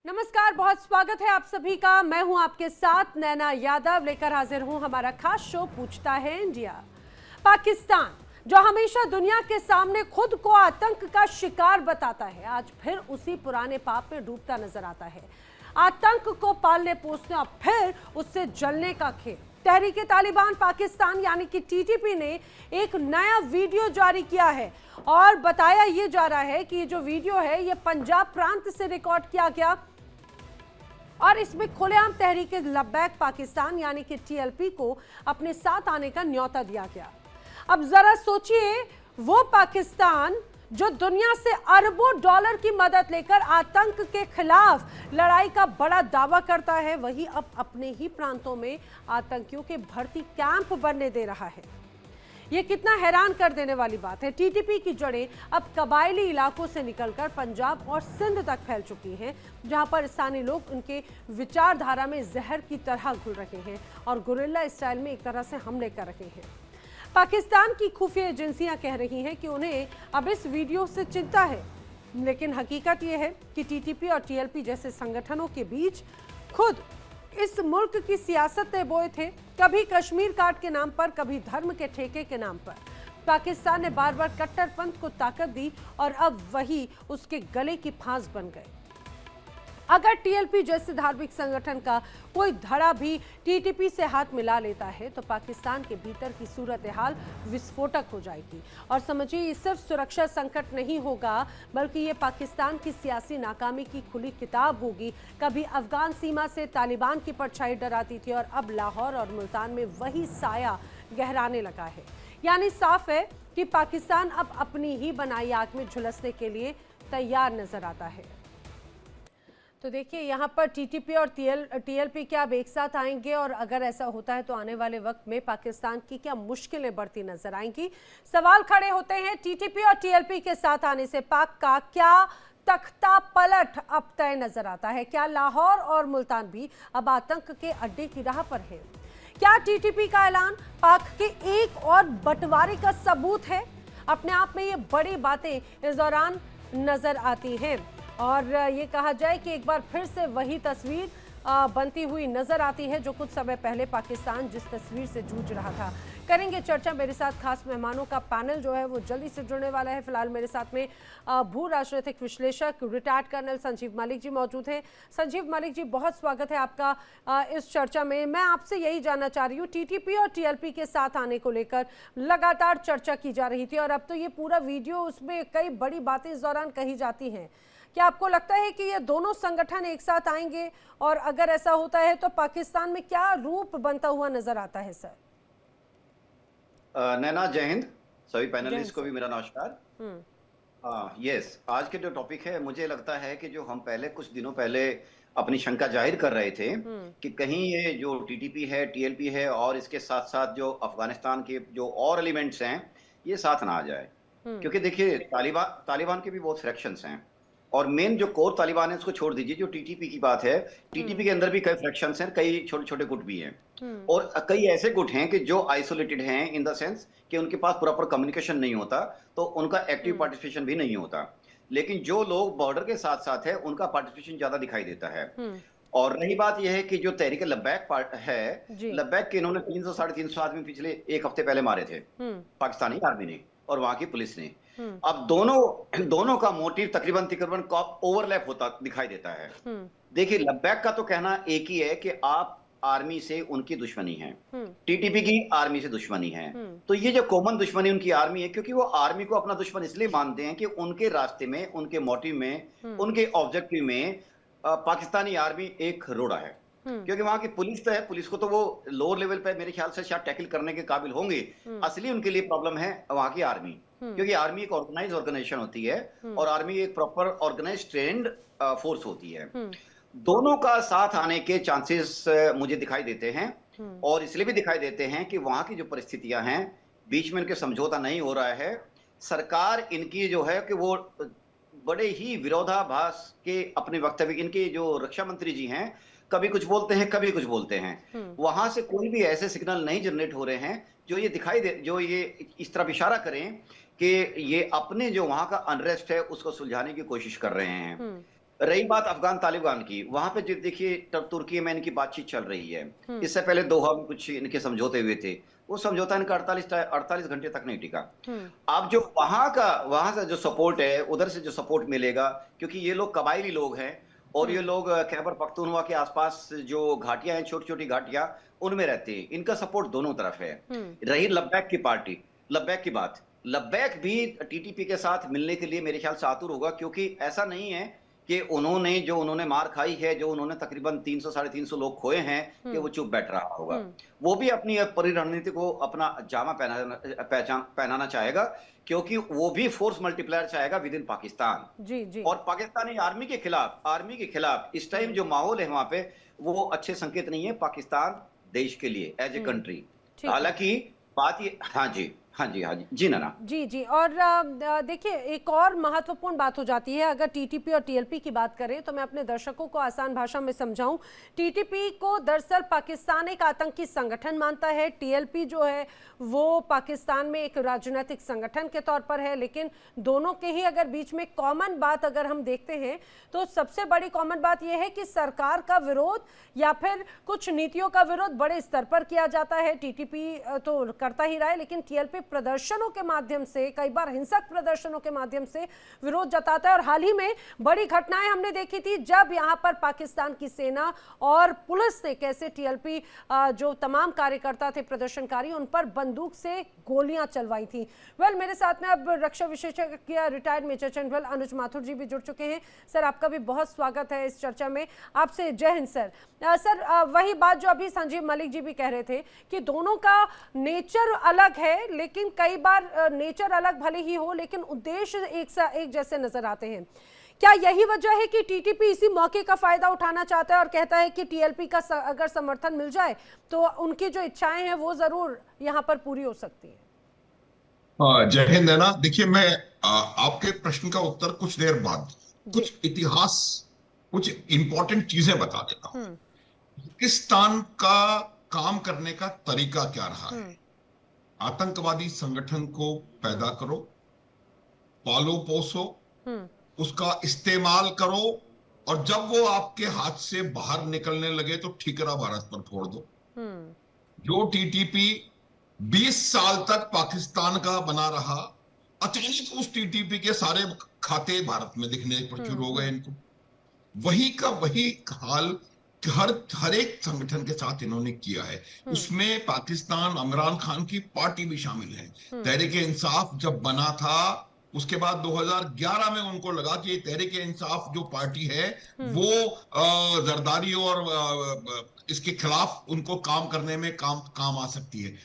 नमस्कार, बहुत स्वागत है आप सभी का। मैं हूं आपके साथ नैना यादव, लेकर हाजिर हूं हमारा खास शो पूछता है इंडिया। पाकिस्तान जो हमेशा दुनिया के सामने खुद को आतंक का शिकार बताता है, आज फिर उसी पुराने पाप में डूबता नजर आता है। आतंक को पालने पोसने और फिर उससे जलने का खेल। तहरीक तालिबान पाकिस्तान यानी कि टीटीपी ने एक नया वीडियो जारी किया है और बताया ये जा रहा है कि ये जो वीडियो है ये पंजाब प्रांत से रिकॉर्ड किया गया और इसमें खुलेआम तहरीक लब्बैक पाकिस्तान यानी कि टीएलपी को अपने साथ आने का न्योता दिया गया। अब जरा सोचिए, वो पाकिस्तान जो दुनिया से अरबों डॉलर की मदद लेकर आतंक के खिलाफ लड़ाई का बड़ा दावा करता है, वही अब अपने ही प्रांतों में आतंकियों के भर्ती कैंप बनने दे रहा है। ये कितना हैरान कर देने वाली बात है। टीटीपी की जड़ें अब कबायली इलाकों से निकलकर पंजाब और सिंध तक फैल चुकी हैं, जहां पर स्थानीय लोग उनके विचारधारा में जहर की तरह घुल रहे हैं और गुरिल्ला स्टाइल में एक तरह से हमले कर रहे हैं। पाकिस्तान की खुफिया एजेंसियां कह रही हैं कि उन्हें अब इस वीडियो से चिंता है, लेकिन हकीकत यह है कि टीटीपी और टीएलपी जैसे संगठनों के बीच खुद इस मुल्क की सियासत तय बोए थे, कभी कश्मीर काट के नाम पर, कभी धर्म के ठेके के नाम पर। पाकिस्तान ने बार बार कट्टरपंथ को ताकत दी और अब वही उसके गले की फांस बन गए। अगर टीएलपी जैसे धार्मिक संगठन का कोई धड़ा भी टीटीपी से हाथ मिला लेता है तो पाकिस्तान के भीतर की सूरत हाल विस्फोटक हो जाएगी। और समझिए, ये सिर्फ सुरक्षा संकट नहीं होगा, बल्कि ये पाकिस्तान की सियासी नाकामी की खुली किताब होगी। कभी अफगान सीमा से तालिबान की परछाई डराती थी और अब लाहौर और मुल्तान में वही साया गहराने लगा है। यानी साफ है कि पाकिस्तान अब अपनी ही बनाई आग में झुलसने के लिए तैयार नजर आता है। तो देखिए, यहाँ पर टीटीपी और टीएलपी क्या अब एक साथ आएंगे, और अगर ऐसा होता है तो आने वाले वक्त में पाकिस्तान की क्या मुश्किलें बढ़ती नजर आएंगी। सवाल खड़े होते हैं, टीटीपी और टीएलपी के साथ आने से पाक का क्या तख्ता पलट अब तय नजर आता है? क्या लाहौर और मुल्तान भी अब आतंक के अड्डे की राह पर है? क्या टीटीपी का ऐलान पाक के एक और बंटवारे का सबूत है? अपने आप में ये बड़ी बातें इस दौरान नजर आती हैं और ये कहा जाए कि एक बार फिर से वही तस्वीर बनती हुई नजर आती है जो कुछ समय पहले पाकिस्तान जिस तस्वीर से जूझ रहा था। करेंगे चर्चा। मेरे साथ खास मेहमानों का पैनल जो है वो जल्दी से जुड़ने वाला है। फिलहाल मेरे साथ में भू राजनीतिक विश्लेषक रिटायर्ड कर्नल संजीव मलिक जी मौजूद हैं। संजीव मलिक जी, बहुत स्वागत है आपका इस चर्चा में। मैं आपसे यही जानना चाह रही हूँ, टीटीपी और टीएलपी के साथ आने को लेकर लगातार चर्चा की जा रही थी और अब तो ये पूरा वीडियो, उसमें कई बड़ी बातें इस दौरान कही जाती हैं। क्या आपको लगता है कि ये दोनों संगठन एक साथ आएंगे, और अगर ऐसा होता है तो पाकिस्तान में क्या रूप बनता हुआ नजर आता है? सर नैना, जय हिंद। सभी पैनलिस्ट को भी मेरा नमस्कार। यस, आज के जो टॉपिक है, मुझे लगता है कि जो हम पहले कुछ दिनों पहले अपनी शंका जाहिर कर रहे थे कि कहीं ये जो टीटीपी है, टीएलपी है और इसके साथ साथ जो अफगानिस्तान के जो और एलिमेंट्स हैं, ये साथ ना आ जाए। क्योंकि देखिए, तालिबान के भी बहुत फ्रैक्शंस हैं और मेन जो कोर तालिबान है उसको छोड़ दीजिए। जो टीटीपी की बात है, टीटीपी के अंदर भी कई फ्रैक्शंस हैं, कई छोटे छोटे गुट भी हैं और कई ऐसे गुट हैं कि जो आइसोलेटेड हैं इन द सेंस कि उनके पास प्रॉपर कम्युनिकेशन नहीं होता, तो उनका एक्टिव पार्टिसिपेशन भी नहीं होता। लेकिन जो लोग बॉर्डर के साथ साथ है, उनका पार्टिसिपेशन ज्यादा दिखाई देता है। और रही बात यह है कि जो तहरीक लब्बैक पार्ट है, लब्बैक के इन्होंने 300 साढ़े 300 आदमी पिछले एक हफ्ते पहले मारे थे, पाकिस्तानी आर्मी ने और वहां की पुलिस ने। अब दोनों का मोटिव तकरीबन ओवरलैप होता दिखाई देता है। देखिए, लब्बैक का तो कहना एक ही है कि आप आर्मी से उनकी दुश्मनी है, टीटीपी की आर्मी से दुश्मनी है। तो ये जो कॉमन दुश्मनी उनकी आर्मी है, क्योंकि वो आर्मी को अपना दुश्मन इसलिए मानते हैं कि उनके रास्ते में, उनके मोटिव में, उनके ऑब्जेक्टिव में पाकिस्तानी आर्मी एक रोड़ा है। क्योंकि वहां की पुलिस तो है, पुलिस को तो वो लोअर लेवल पे मेरे ख्याल से शायद टैकल करने के काबिल होंगे। असली उनके लिए प्रॉब्लम है वहां की आर्मी, क्योंकि आर्मी एक ऑर्गेनाइज ऑर्गेनाइजेशन होती है और आर्मी एक प्रॉपर ऑर्गेनाइज ट्रेंड फोर्स होती है। दोनों का साथ आने के चांसेस मुझे दिखाई देते हैं और इसलिए भी दिखाई देते हैं कि वहां की जो परिस्थितियां हैं, बीच में इनके समझौता नहीं हो रहा है। सरकार इनकी जो है कि वो बड़े ही विरोधाभास के अपने वक्तव्य, इनके जो रक्षा मंत्री जी हैं, कभी कुछ बोलते हैं, कभी कुछ बोलते हैं। वहां से कोई भी ऐसे सिग्नल नहीं जनरेट हो रहे हैं जो ये दिखाई दे, जो ये इस तरफ इशारा करें कि ये अपने जो वहां का अनरेस्ट है उसको सुलझाने की कोशिश कर रहे हैं। रही बात अफगान तालिबान की, वहां पे जो देखिए तुर्की में इनकी बातचीत चल रही है। इससे पहले दोहा में कुछ इनके समझौते हुए थे। वो समझौता इनका 48 घंटे तक नहीं टिका। अब जो वहां से जो सपोर्ट है, उधर से जो सपोर्ट मिलेगा, क्योंकि ये लोग कबायली लोग हैं और ये लोग खैबर पख्तूनख्वा के आसपास जो घाटियां हैं, छोटी छोटी घाटियां, उनमें रहते हैं। इनका सपोर्ट दोनों तरफ है। रही लब्बैक की पार्टी, लब्बैक की बात, लब्बैक भी टीटीपी के साथ मिलने के लिए मेरे ख्याल से आतुर होगा, क्योंकि ऐसा नहीं है कि उन्होंने मार खाई है, जो उन्होंने तकरीबन 300 साढ़े 300 लोग खोए हैं, कि वो चुप बैठ रहा होगा। वो भी अपनी परी रणनीति को अपना जामा पहनाना चाहेगा, क्योंकि वो भी फोर्स मल्टीप्लायर चाहेगा विद इन पाकिस्तान। जी जी। और पाकिस्तानी आर्मी के खिलाफ इस टाइम जो माहौल है वहां पे, वो अच्छे संकेत नहीं है पाकिस्तान देश के लिए एज ए कंट्री। हालांकि बात ये, हाँ जी, हाँ जी, हाँ जी, जी नाना, जी जी। और देखिए, एक और महत्वपूर्ण बात हो जाती है, अगर टीटीपी और टीएलपी की बात करें तो मैं अपने दर्शकों को आसान भाषा में समझाऊं। टीटीपी को दरअसल पाकिस्तान एक आतंकी संगठन मानता है, टीएलपी जो है वो पाकिस्तान में एक राजनीतिक संगठन के तौर पर है। लेकिन दोनों के ही अगर बीच में कॉमन बात अगर हम देखते हैं तो सबसे बड़ी कॉमन बात यह है कि सरकार का विरोध या फिर कुछ नीतियों का विरोध बड़े स्तर पर किया जाता है। टीटीपी तो करता ही रहा है, लेकिन टीएलपी प्रदर्शनों के माध्यम से, कई बार हिंसक प्रदर्शनों के माध्यम से विरोध जताता है। और हाल ही में बड़ी घटनाएं हमने देखी थी, जब यहां पर पाकिस्तान की सेना और पुलिस ने कैसे टीएलपी जो तमाम कार्यकर्ता थे, प्रदर्शनकारी, उन पर बंदूक से गोलियां चलवाई थी। मेरे साथ में अब रक्षा विशेषज्ञ रिटायर्ड मेजर जनरल अनुज माथुर जी भी जुड़ चुके हैं। सर, आपका भी बहुत स्वागत है इस चर्चा में। आपसे जय हिंद सर। सर, वही बात जो अभी संजीव मलिक जी भी कह रहे थे कि दोनों का नेचर अलग है, लेकिन कई बार नेचर अलग भले ही हो, लेकिन उद्देश्य एक जैसे नजर आते हैं। क्या यही वजह है कि टीटीपी इसी मौके का फायदा उठाना चाहता है और कहता है कि टीएलपी का अगर समर्थन मिल जाए तो उनकी जो इच्छाएं हैं वो जरूर यहां पर पूरी हो सकती है? जय हिंद है ना। देखिए, मैं आपके प्रश्न का उत्तर कुछ देर बाद कुछ इतिहास, कुछ इंपॉर्टेंट चीजें बता देता हूं। पाकिस्तान का काम करने का तरीका क्या रहा है? आतंकवादी संगठन को पैदा करो, पालो पोसो, उसका इस्तेमाल करो, और जब वो आपके हाथ से बाहर निकलने लगे तो ठिकरा भारत पर फोड़ दो। जो टीटीपी 20 साल तक पाकिस्तान का बना रहा, अचानक उस टीटीपी के सारे खाते भारत में दिखने पर शुरू हो गए इनको। वही का वही हाल हर एक संगठन के साथ इन्होंने किया है। उसमें पाकिस्तान, इमरान खान की पार्टी भी शामिल है। तहरीक इंसाफ जब बना था, उसके बाद 2011 में उनको लगा कि तहरीक इंसाफ जो पार्टी है वो जरदारी और इसके खिलाफ उनको काम करने में काम आ सकती है।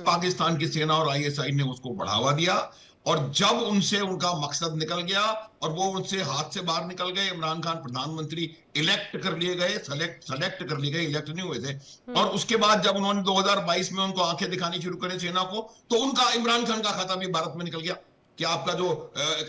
पाकिस्तान की सेना और आईएसआई ने उसको बढ़ावा दिया, और जब उनसे उनका मकसद निकल गया और वो उनसे हाथ से बाहर निकल गए, इमरान खान प्रधानमंत्री इलेक्ट कर लिए गए, सेलेक्ट कर लिए गए, इलेक्ट नहीं हुए थे। और उसके बाद जब उन्होंने 2022 में उनको आंखें दिखानी शुरू करी सेना को, तो उनका, इमरान खान का खाता भी भारत में निकल गया कि आपका जो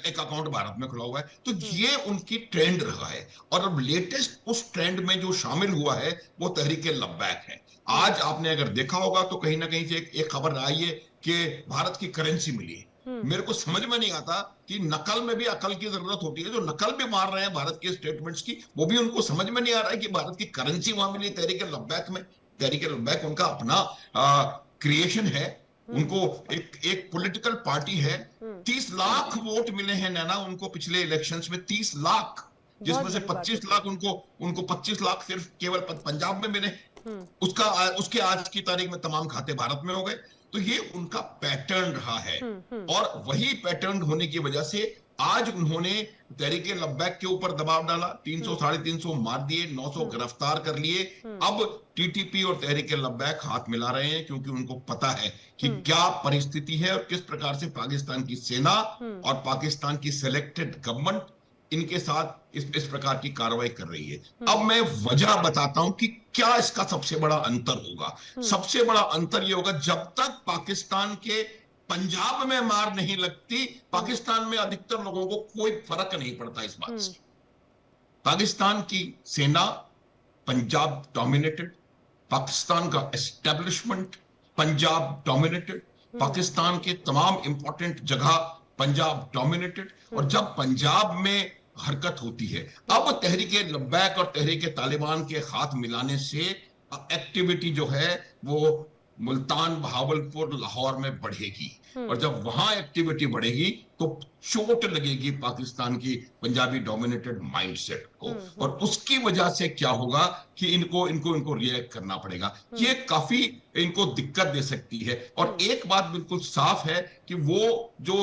एक अकाउंट भारत में खुला हुआ है। तो ये उनकी ट्रेंड रहा है। और अब लेटेस्ट उस ट्रेंड में जो शामिल हुआ है वो तहरीके लब्बैक है। आज आपने अगर देखा होगा तो कहीं ना कहीं से एक खबर आई है कि भारत की करेंसी मिली है। मेरे को समझ में नहीं आता कि नकल में भी अकल की जरूरत होती है। जो नकल भी मार रहे हैं भारत के स्टेटमेंट्स की, वो भी उनको समझ में नहीं आ रहा है कि भारत की करेंसी वहां मिली तहरीके लब्बैक में। तहरीके लब्बैक उनका अपना क्रिएशन है। उनको एक पॉलिटिकल पार्टी है। 30 लाख वोट मिले हैं नैना उनको पिछले इलेक्शंस में, 30 लाख, जिसमें से 25 लाख उनको 25 लाख सिर्फ केवल पंजाब में मिले। उसके आज की तारीख में तमाम खाते भारत में हो गए। तो ये उनका पैटर्न रहा है, और वही पैटर्न होने की वजह से आज उन्होंने तहरीके लब्बैक के ऊपर दबाव डाला। 300 साढ़े 300 मार दिए, 900 गिरफ्तार कर लिए। अब टीटीपी और तहरीके लब्बैक हाथ मिला रहे हैं, क्योंकि उनको पता है कि क्या परिस्थिति है और किस प्रकार से पाकिस्तान की सेना और पाकिस्तान की सिलेक्टेड गवर्नमेंट इनके साथ इस प्रकार की कार्रवाई कर रही है। अब मैं वजह बताता हूं कि क्या इसका सबसे बड़ा अंतर होगा। सबसे बड़ा अंतर यह होगा, जब तक पाकिस्तान के पंजाब में मार नहीं लगती, पाकिस्तान में अधिकतर लोगों को कोई फर्क नहीं पड़ता इस बात से। पाकिस्तान की सेना पंजाब डोमिनेटेड, पाकिस्तान का एस्टेब्लिशमेंट पंजाब डोमिनेटेड, पाकिस्तान के तमाम इंपॉर्टेंट जगह पंजाब डोमिनेटेड। और जब पंजाब में हरकत होती है। अब तहरीक लब्बैक और तहरीक तालिबान के हाथ मिलाने से एक्टिविटी जो है वो मुल्तान, बहावलपुर, लाहौर में बढ़ेगी, और जब वहां एक्टिविटी बढ़ेगी तो चोट लगेगी पाकिस्तान की पंजाबी डोमिनेटेड माइंडसेट को, और उसकी वजह से क्या होगा कि इनको रिएक्ट करना पड़ेगा। ये काफी इनको दिक्कत दे सकती है। और एक बात बिल्कुल साफ है कि वो जो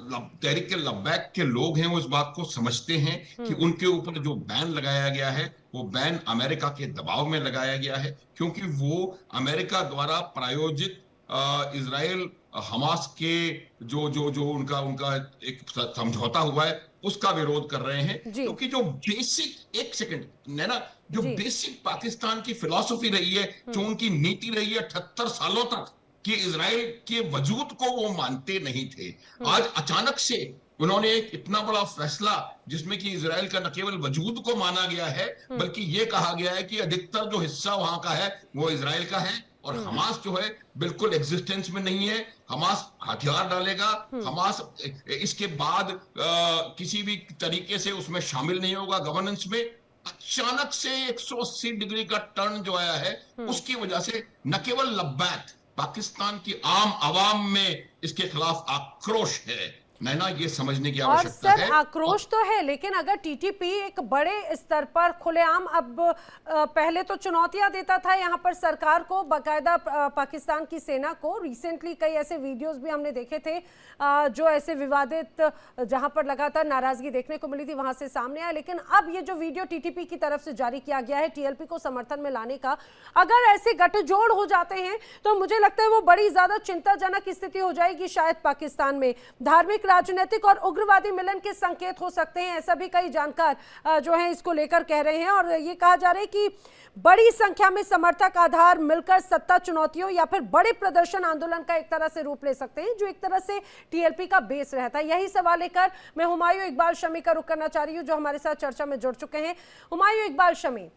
तहरीक लब्बैक के लोग हैं वो इस बात को समझते हैं कि उनके ऊपर जो बैन लगाया गया है वो बैन अमेरिका के दबाव में लगाया गया है, क्योंकि वो अमेरिका द्वारा प्रायोजित इजराइल हमास के जो जो जो उनका उनका एक समझौता हुआ है उसका विरोध कर रहे हैं। क्योंकि जो बेसिक, एक सेकंड नैना, जो बेसिक पाकिस्तान की फिलॉसफी रही है, जो उनकी नीति रही है 78 सालों तक, कि इजराइल के वजूद को वो मानते नहीं थे। आज अचानक से उन्होंने एक इतना बड़ा फैसला, जिसमें कि इजराइल का न केवल वजूद को माना गया है बल्कि ये कहा गया है कि अधिकतर जो हिस्सा वहां का है वो इजराइल का है, और हमास जो है बिल्कुल एग्जिस्टेंस में नहीं है। हमास हथियार डालेगा, हमास इसके बाद किसी भी तरीके से उसमें शामिल नहीं होगा गवर्नेंस में। अचानक से 180 डिग्री का टर्न जो आया है उसकी वजह से न केवल लब्बैक, पाकिस्तान की आम आवाम में इसके खिलाफ आक्रोश है। नैना, ये समझने की आवश्यकता है। आक्रोश तो है, लेकिन अगर टीटीपी एक बड़े स्तर पर खुलेआम, अब पहले तो चुनौतियां देता था यहाँ पर सरकार को, बाकायदा पाकिस्तान की सेना को। रिसेंटली कई ऐसे वीडियोस भी हमने देखे थे जो ऐसे विवादित, जहां पर लगातार नाराजगी देखने को मिली थी, वहां से सामने आया। लेकिन अब ये जो वीडियो टीटीपी की तरफ से जारी किया गया है टीएलपी को समर्थन में लाने का, अगर ऐसे गठजोड़ हो जाते हैं तो मुझे लगता है वो बड़ी ज्यादा चिंताजनक स्थिति हो जाएगी शायद पाकिस्तान में। धार्मिक, राजनीतिक और उग्रवादी मिलन के संकेत हो सकते हैं, ऐसा भी कई जानकार जो हैं इसको लेकर कह रहे हैं। और ये कहा जा रहा है कि बड़ी संख्या में समर्थक आधार मिलकर सत्ता चुनौतियों या फिर बड़े प्रदर्शन आंदोलन का एक तरह से रूप ले सकते हैं, जो एक तरह से टीएलपी का बेस रहता है। यही सवाल लेकर मैं हुमायूं इकबाल शमी का रुख करना चाह रही हूं, जो हमारे साथ चर्चा में जुड़ चुके हैं। हुमायूं इकबाल शमी,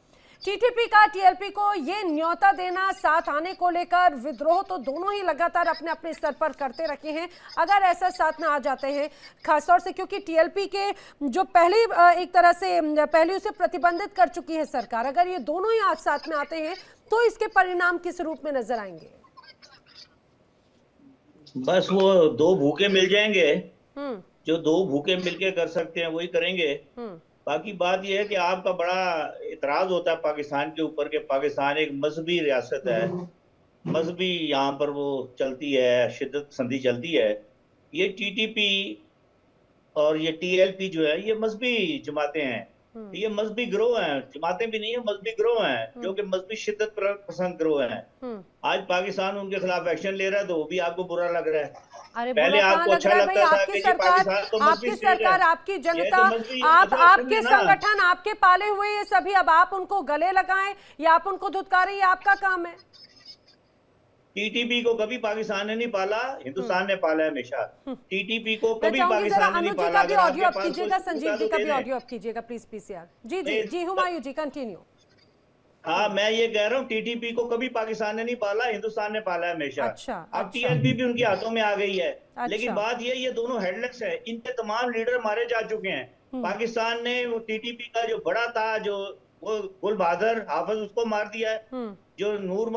टीटीपी का टीएलपी को ये न्योता देना, साथ आने को लेकर विद्रोह तो दोनों ही लगातार अपने अपने स्तर पर करते रखे हैं, अगर ऐसा साथ में आ जाते हैं, खासतौर से क्योंकि टीएलपी के जो पहले एक तरह से पहले उसे प्रतिबंधित कर चुकी है सरकार, अगर ये दोनों ही आज साथ में आते हैं तो इसके परिणाम किस रूप में नजर आएंगे? बस वो दो भूखे मिल जाएंगे, जो दो भूखे मिलके कर सकते हैं वही करेंगे। बाकी बात यह है कि आपका बड़ा इतराज होता है पाकिस्तान के ऊपर कि पाकिस्तान एक मजहबी रियासत है, मजहबी यहाँ पर वो चलती है, शिद्दत पसंदी चलती है। ये टीटीपी और ये टीएलपी जो है ये मजहबी जमातें हैं, ये मजहबी गिरोह हैं, जमातें भी नहीं है, मजहबी गिरोह हैं जो कि मजहबी शिद्दत पसंद गिरोह हैं। आज पाकिस्तान उनके खिलाफ एक्शन ले रहा है तो वो भी आपको बुरा लग रहा है। अरे पहले आपको अच्छा लगता था कि आपकी सरकार, आपकी जनता, आप आपके संगठन, आपके पाले हुए ये सभी, अब आप उनको गले लगाएं या आप उनको धुतकारें, ये आपका काम है। टीटीपी को कभी पाकिस्तान ने नहीं पाला, हिंदुस्तान ने पाला है हमेशा। टीटीपी को कभी पाकिस्तान ने नहीं पाला। अगर ऑडियो आप कीजिएगा, संजीव जी का भी ऑडियो आप कीजिएगा प्लीज पीसीआर। जी जी जी, हुमायूं जी कंटिन्यू। हाँ, मैं ये कह रहा हूँ टीटीपी को कभी पाकिस्तान ने नहीं पाला, हिंदुस्तान ने पाला है हमेशा। अब टीएलपी भी उनके हाथों में आ गई है। लेकिन बात ये दोनों हेडलेस है, इनके तमाम लीडर मारे जा चुके हैं। पाकिस्तान ने वो टीटीपी का जो बड़ा था, जो वो गुल बहादुर हाफिज, उसको मार दिया है। जो नूर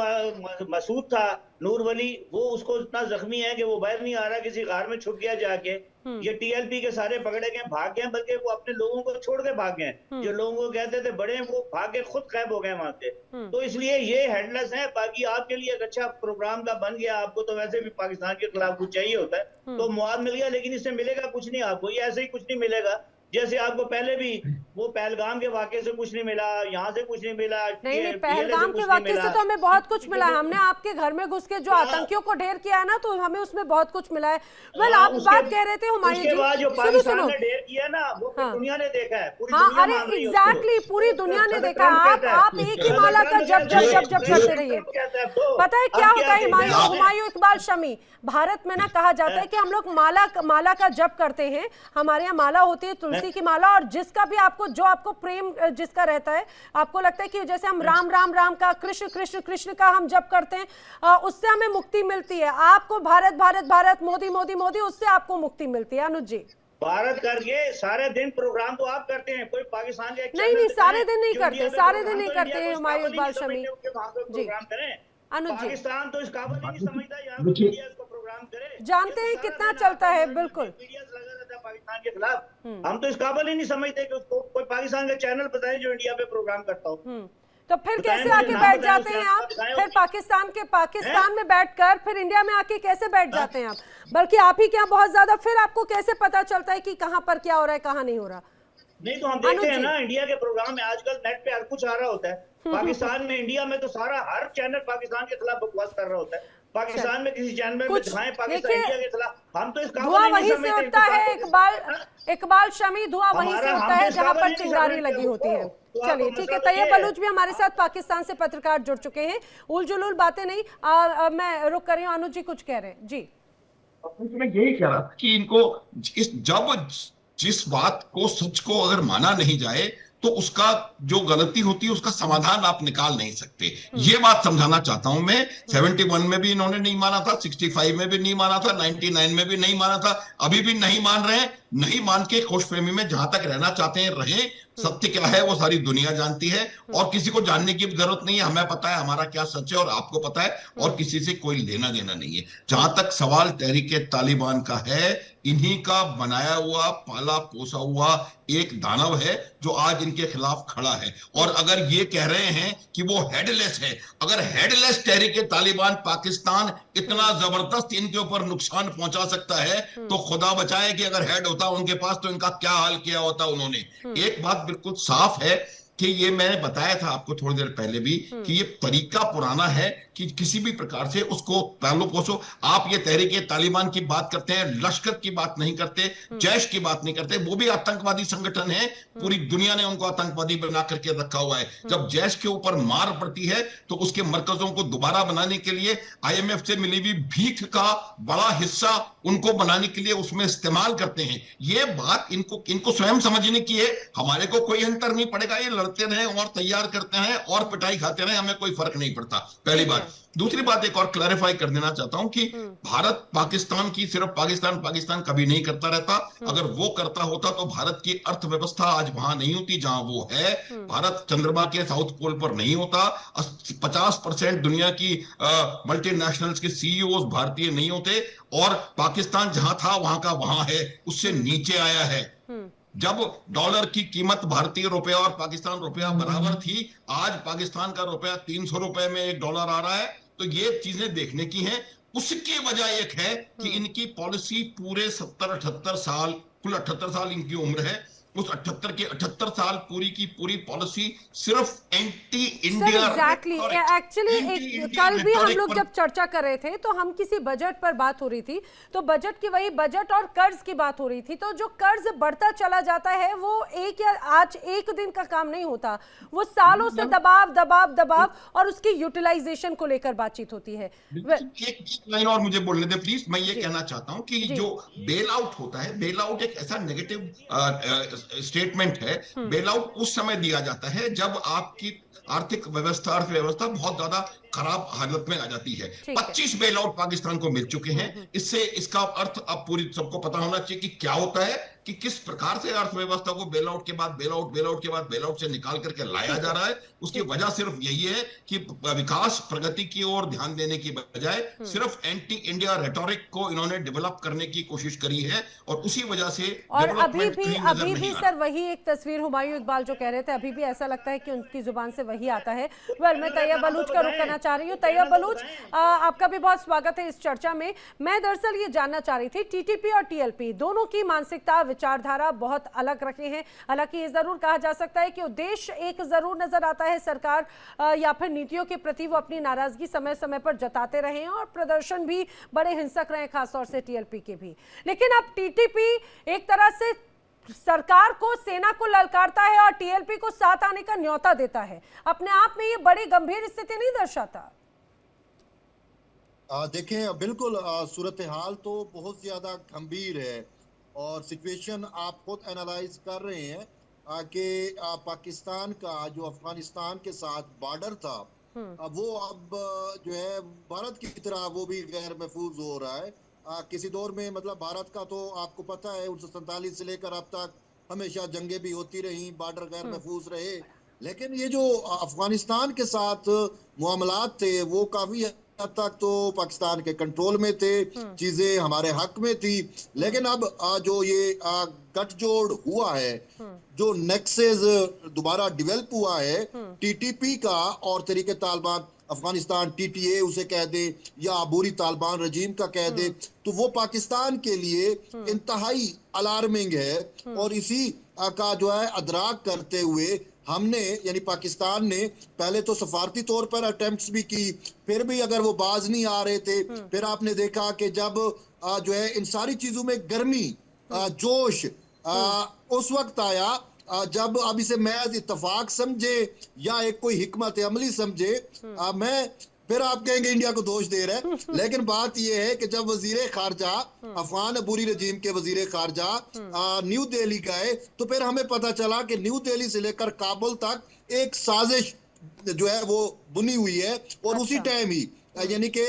मसूद था, नूर वली, वो उसको इतना जख्मी है कि वो बाहर नहीं आ रहा, किसी गार में छुप गया जाके। ये टीएलपी के सारे पकड़े गए, भाग गए, बल्कि वो अपने लोगों को छोड़ के भाग गए। जो लोगों को कहते थे बड़े, वो भाग के खुद गायब हो गए वहां से। तो इसलिए ये हेडलेस है। बाकी आपके लिए एक अच्छा प्रोग्राम का बन गया, आपको तो वैसे भी पाकिस्तान के खिलाफ कुछ चाहिए होता है, तो मुआवजा मिल गया, लेकिन इससे मिलेगा कुछ नहीं आपको, ये ऐसे ही कुछ नहीं मिलेगा। जैसे आपको पहले भी वो पहलगाम के वाकये से कुछ नहीं मिला, यहाँ से कुछ नहीं मिला। नहीं, पहलगाम के वाकये से तो हमें बहुत कुछ मिला। हमने आपके घर में घुस के जो आतंकियों को ढेर किया है ना, तो हमें उसमें बहुत कुछ मिला है। वेल, आप बात कह रहे थे हुमायूं जी, सुनो, ढेर किया ना, वो दुनिया ने देखा है, पूरी दुनिया। अरे एग्जैक्टली, पूरी दुनिया ने देखा। आप एक ही माला का जब जब जब जब करते रहिए। पता है क्या होता है हुमायूं इकबाल शमी, भारत में ना कहा जाता है कि हम लोग माला का जप करते हैं, हमारे यहाँ माला होती है तुलसी की माला, और जिसका भी आपको, जो आपको प्रेम जिसका रहता है, आपको लगता है कि जैसे हम राम राम राम का, कृष्ण कृष्ण कृष्ण का हम जप करते हैं, उससे हमें मुक्ति मिलती है। आपको भारत भारत भारत, मोदी मोदी मोदी, उससे आपको मुक्ति मिलती है। अनुज जी, भारत करके सारे दिन प्रोग्राम तो आप करते हैं, कोई पाकिस्तान का नहीं, सारे दिन नहीं करते, सारे दिन नहीं करते हैं हुमायूं इकबाल शमी जी। प्रोग्राम करें, अनुज जी, पाकिस्तान तो इस काबिल ही नहीं समझता यहाँ पे मीडिया इसको प्रोग्राम करे। जानते हैं कितना चलता है, बिल्कुल मीडिया लगा रहता है पाकिस्तान के खिलाफ। हम तो इस काबिल ही नहीं समझते कि उसको कोई पाकिस्तान का चैनल बताए जो इंडिया पे प्रोग्राम करता हो। तो फिर कैसे आके बैठ जाते हैं आप? फिर पाकिस्तान में बैठकर फिर इंडिया में आके कैसे बैठ जाते हैं आप? बल्कि आप ही क्या, बहुत ज्यादा फिर आपको कैसे पता चलता है कि कहां पर क्या हो रहा है, कहां नहीं हो रहा? नहीं तो हम देखते हैं ना इंडिया के प्रोग्राम में आजकल नेट पे हर कुछ आ रहा होता है। पाकिस्तान में, इंडिया में तो सारा हर चैनल पाकिस्तान के खिलाफ बकवास कर रहा होता है। पाकिस्तान में किसी चैनल में दिखाएं पाकिस्तान इंडिया के खिलाफ, हम तो इसका धुआं वहीं से उठता है। इकबाल शमी, धुआं वहीं से उठता है जहां पर चिंगारी लगी होती है। चलिए ठीक है, तैयब बलूच भी हमारे साथ पाकिस्तान से पत्रकार जुड़ चुके हैं। उल जुलूल बातें नहीं, मैं रुक कर रही हूँ। अनुज जी कुछ कह रहे हैं जी। मैं यही कह रहा था कि इनको जब जिस बात को, सच को अगर माना नहीं जाए तो उसका जो गलती होती है उसका समाधान आप निकाल नहीं सकते। ये बात समझाना चाहता हूं मैं। 71 में भी इन्होंने नहीं माना था, 65 में भी नहीं माना था, 99 में भी नहीं माना था, अभी भी नहीं मान रहे हैं। नहीं मान के खुशफहमी में जहां तक रहना चाहते हैं रहें। सत्य क्या है वो सारी दुनिया जानती है और किसी को जानने की जरूरत नहीं है। हमें पता है हमारा क्या सच है और आपको पता है, और किसी से कोई लेना देना नहीं है। जहां तक सवाल तहरीक तालिबान का है, इन्हीं का बनाया हुआ, पाला पोसा हुआ एक दानव है जो आज इनके खिलाफ खड़ा है। और अगर ये कह रहे हैं कि वो हेडलेस है, अगर हेडलेस तहरीक तालिबान पाकिस्तान इतना जबरदस्त इनके ऊपर नुकसान पहुंचा सकता है तो खुदा बचाए कि अगर हेड होता उनके पास तो इनका क्या हाल किया होता उन्होंने। एक बात बिल्कुल साफ है कि ये मैंने बताया था आपको थोड़ी देर पहले भी कि ये तरीका पुराना है कि किसी भी प्रकार से उसको पालो पोसो। आप ये तहरीक तालिबान की बात करते हैं, लश्कर की बात नहीं करते, जैश की बात नहीं करते। वो भी आतंकवादी संगठन है, पूरी दुनिया ने उनको आतंकवादी बना करके रखा हुआ है। जब जैश के ऊपर मार पड़ती है तो उसके मरकजों को दोबारा बनाने के लिए IMF से मिली हुई भीख का बड़ा हिस्सा उनको बनाने के लिए उसमें इस्तेमाल करते हैं। ये बात इनको स्वयं समझने की है। हमारे को कोई अंतर नहीं पड़ेगा, ये लड़ते रहे और तैयार करते हैं और पिटाई खाते रहे, हमें कोई फर्क नहीं पड़ता। पहली बात। दूसरी बात एक और क्लैरिफाई कर देना चाहता हूं कि भारत पाकिस्तान की सिर्फ पाकिस्तान कभी नहीं करता रहता। अगर वो करता होता तो भारत की अर्थव्यवस्था आज वहां नहीं होती जहां वो है। भारत चंद्रमा के साउथ पोल पर नहीं होता। 50% दुनिया की मल्टीनेशनल्स के CEO भारतीय नहीं होते। और पाकिस्तान जहां था वहां का वहां है, उससे नीचे आया है। जब डॉलर की कीमत भारतीय रुपया और पाकिस्तान रुपया बराबर थी, आज पाकिस्तान का रुपया 300 रुपए में $1 आ रहा है। तो ये चीजें देखने की हैं। उसकी वजह एक है कि इनकी पॉलिसी पूरे 70-78 साल, कुल 78 साल इनकी उम्र है, उस 78 के 78 साल पूरी की पूरी पॉलिसी सिर्फ एंटी इंडिया। एग्जैक्टली, एक्चुअली कल भी हम लोग जब चर्चा कर रहे थे तो हम किसी बजट पर बात हो रही थी, तो बजट की वही बजट और कर्ज की बात हो रही थी। तो जो कर्ज बढ़ता चला जाता है वो एक या आज एक दिन का काम नहीं होता, वो सालों से दबाव और उसकी यूटिलाइजेशन को लेकर बातचीत होती है। एक लाइन और मुझे बोलने दे प्लीज। मैं ये कहना चाहता हूं कि जो बेल आउट होता है, बेल आउट एक ऐसा नेगेटिव स्टेटमेंट है। बेल आउट उस समय दिया जाता है जब आपकी अर्थव्यवस्था बहुत ज्यादा खराब हालत में आ जाती है। 25 बेल आउट पाकिस्तान को मिल चुके हैं। इससे इसका अर्थ अब पूरी सबको पता होना चाहिए कि क्या होता है, कि किस प्रकार से अर्थव्यवस्था को बेल आउट के बाद बेल आउट के बाद बेल आउट से निकाल करके लाया जा रहा है। उसकी वजह सिर्फ यही है कि विकास प्रगति की ओर ध्यान देने की बजाय सिर्फ एंटी इंडिया रेटोरिक को इन्होंने डेवलप करने की कोशिश करी है और उसी वजह से और अभी भी सर वही एक तस्वीर हुमायूं इकबाल जो कह रहे थे, अभी भी ऐसा लगता है कि उनकी जुबान से वही आता है। मैं तैयब बलूच का रुख करना चाह रही हूँ। तैयब बलूच, आपका भी बहुत स्वागत है इस चर्चा में। मैं दरअसल ये जानना चाह रही थी, TTP और TLP दोनों की मानसिकता, विचारधारा बहुत अलग रखे हैं। हालांकि ये जरूर कहा जा सकता है कि उद्देश्य एक जरूर नजर आता है सरकार या फिर नीतियों के प्रति वो अपनी नाराजगी समय समय पर जताते रहे हैं और प्रदर्शन भी बड़े हिंसक रहे, खासतौर से TLP के भी। लेकिन अब TTP एक तरह से सरकार को, सेना को ललकारता है और TLP को साथ आने का न्योता देता है। अपने आप में ये बड़ी गंभीर स्थिति नहीं दर्शाता? देखें, बिल्कुल सूरत हाल तो बहुत ज्यादा गंभीर है और सिचुएशन आप खुद एनालाइज कर रहे हैं कि पाकिस्तान का जो अफगानिस्तान के साथ बॉर्डर था वो अब जो है भारत की तरह वो भी गैर महफूज हो रहा है। किसी दौर में मतलब भारत का तो आपको पता है 1947 से लेकर अब तक हमेशा जंगें भी होती रही, बॉर्डर गैर महफूज रहे, लेकिन ये जो अफगानिस्तान के साथ मामलात थे वो काफी हद तक तो पाकिस्तान के कंट्रोल में थे, चीजें हमारे हक में थी। लेकिन अब जो ये गठजोड़ हुआ है, जो नेक्सेस दोबारा डेवलप हुआ है टीटीपी का और तरीके तालिबान अफगानिस्तान टीटीए उसे कह दे या अबूरी तालिबान रजीम का कह दे, तो वो पाकिस्तान के लिए इंतहाई अलार्मिंग है। और इसी का जो है अदराक करते हुए हमने यानी पाकिस्तान ने पहले तो सफारती तौर पर अटेम्प्ट्स भी की, फिर भी अगर वो बाज नहीं आ रहे थे, फिर आपने देखा कि जब जो है इन सारी चीजों में गर्मी जोश उस वक्त आया जब अब इसे महज इत्तफाक समझे या एक कोई हिकमत अमली समझे, मैं फिर आप कहेंगे इंडिया को दोष दे रहा है, लेकिन बात यह है कि जब वजीर खारजा अफगान अबूरी रजीम के वजीर खारजा न्यू दिल्ली गए तो फिर हमें पता चला कि न्यू दिल्ली से लेकर काबुल तक एक साजिश जो है वो बुनी हुई है। और उसी टाइम ही यानी कि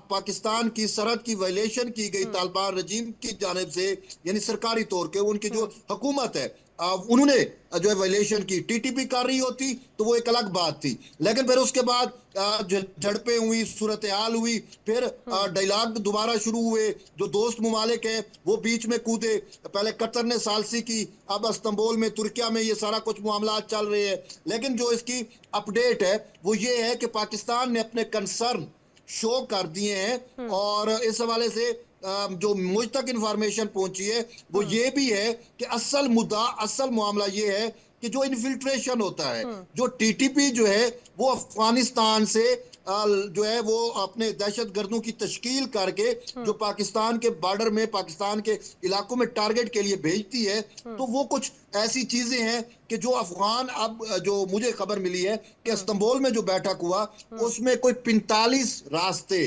पाकिस्तान की सरहद की वायलेशन की गई तालिबान रजीम की जानिब से, यानी सरकारी तौर के उनकी जो हुकूमत है उन्होंने जो है वायलेशन की, टीटीपी कर रही होती तो वो एक अलग बात थी। लेकिन फिर उसके बाद झड़पें हुई, सूरत हाल हुई, फिर डायलॉग दोबारा शुरू हुए, जो दोस्त मुमालिक है वो बीच में कूदे, पहले कतर ने सालसी की, अब इस्तांबुल में तुर्किया में ये सारा कुछ मामला चल रहे हैं। लेकिन जो इसकी अपडेट है वो ये है कि पाकिस्तान ने अपने कंसर्न शो कर दिए हैं और इस हवाले से जो मुझ तक इंफॉर्मेशन पहुंची है वो ये भी है कि असल मुद्दा, असल मामला ये है कि जो इन्फिल्ट्रेशन होता है, जो टीटीपी जो है वो अफगानिस्तान से जो है वो अपने दहशतगर्दों की तश्कील करके जो पाकिस्तान के बॉर्डर में, पाकिस्तान के इलाकों में टारगेट के लिए भेजती है, तो वो कुछ ऐसी चीजें हैं कि जो अफगान, अब जो मुझे खबर मिली है कि इस्तांबुल में जो बैठक हुआ उसमें कोई 45 रास्ते,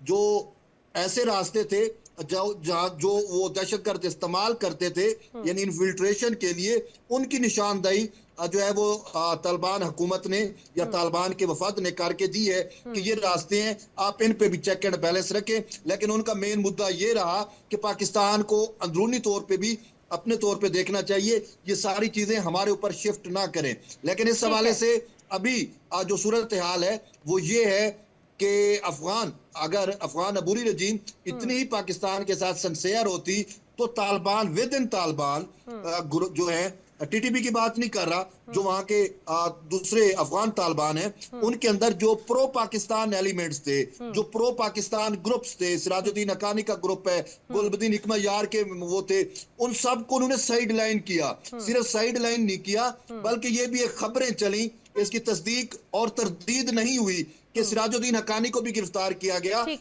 जो ऐसे रास्ते थे जो वो दहशतगर्द इस्तेमाल करते थे यानी इन्फिल्ट्रेशन के लिए, उनकी निशानदेही जो है वो तालिबान हुकूमत ने या तालिबान के वफद ने करके दी है कि ये रास्ते हैं, आप इन पे भी चेक एंड बैलेंस रखें। लेकिन उनका मेन मुद्दा ये रहा कि पाकिस्तान को अंदरूनी तौर पे भी अपने तौर पे देखना चाहिए, ये सारी चीजें हमारे ऊपर शिफ्ट ना करें। लेकिन इस हवाले से अभी जो सूरत हाल है वो ये है कि अगर अफगान अबूरी रजीम इतनी ही पाकिस्तान के साथ सिंसियर होती तो तालिबान विद इन तालिबान जो है, टीटीपी की बात नहीं कर रहा, जो वहां के दूसरे अफगान तालिबान हैं, उनके अंदर जो प्रो पाकिस्तान एलिमेंट्स थे, जो प्रो पाकिस्तान ग्रुप्स थे, सिराजुद्दीन हक्कानी का ग्रुप है, गुलबदीन हिकमत यार के वो थे, उन सब को उन्होंने साइड लाइन किया। सिर्फ साइड लाइन नहीं किया बल्कि ये भी एक खबरें चली, इसकी तस्दीक और तरदीद नहीं हुई कि सिराजुद्दीन हक्कानी को भी गिरफ्तार किया गया